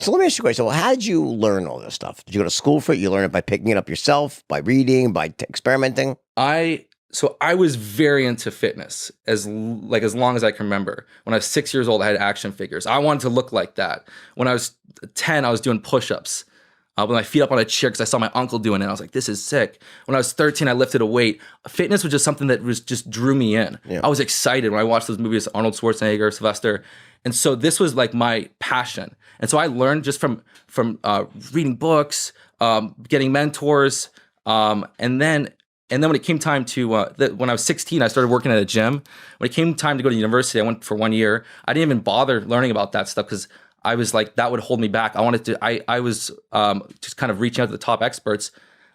So let me ask you a question. Well, how did you learn all this stuff? Did you go to school for it? You learn it by picking it up yourself, by reading, by experimenting? I was very into fitness as long as I can remember. When I was 6 years old, I had action figures. I wanted to look like that. When I was 10, I was doing push-ups. With my feet up on a chair because I saw my uncle doing it. I was like, this is sick. When I was 13, I lifted a weight. Fitness was just something that just drew me in. Yeah. I was excited when I watched those movies, Arnold Schwarzenegger, Sylvester. And so this was like my passion. And so I learned just from reading books, getting mentors, and then when it came time to when I was 16, I started working at a gym. When it came time to go to university, I went for 1 year. I didn't even bother learning about that stuff because I was like, that would hold me back. I was just kind of reaching out to the top experts.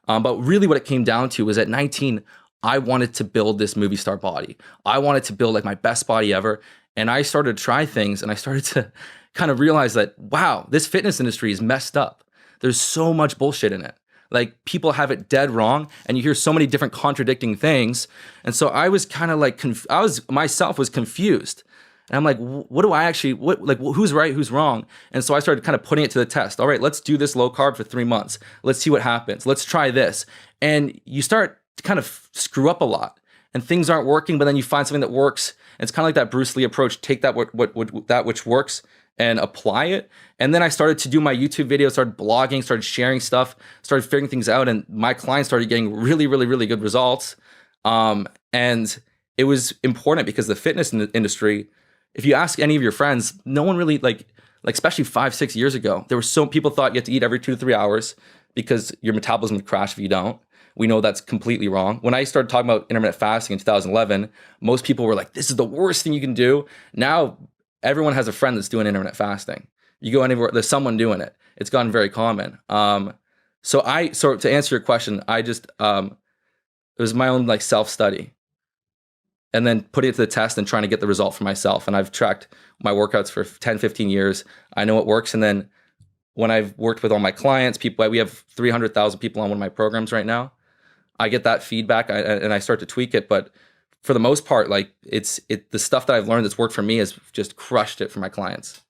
But really what it came down to was at 19, I wanted to build this movie star body. I wanted to build like my best body ever. And I started to try things and I started to kind of realize that, wow, this fitness industry is messed up. There's so much bullshit in it. Like people have it dead wrong and you hear so many different contradicting things. And so I was kind of like, myself was confused. And I'm like, what do I actually, who's right, who's wrong? And so I started kind of putting it to the test. All right, let's do this low carb for 3 months. Let's see what happens. Let's try this. And you start to kind of screw up a lot and things aren't working, but then you find something that works. And it's kind of like that Bruce Lee approach, take that which works and apply it. And then I started to do my YouTube videos, started blogging, started sharing stuff, started figuring things out. And my clients started getting really, really, really good results. And it was important because the fitness industry, if you ask any of your friends, no one really like especially 5-6 years ago, there were people thought you had to eat every 2 to 3 hours because your metabolism would crash if you don't. We know that's completely wrong. When I started talking about intermittent fasting in 2011, most people were like, this is the worst thing you can do. Now everyone has a friend that's doing intermittent fasting. You go anywhere, there's someone doing it. It's gotten very common. So to answer your question, I just, it was my own like self-study. And then putting it to the test and trying to get the result for myself. And I've tracked my workouts for 10, 15 years. I know what works. And then when I've worked with all my clients, we have 300,000 people on one of my programs right now. I get that feedback and I start to tweak it. But for the most part, like the stuff that I've learned that's worked for me has just crushed it for my clients.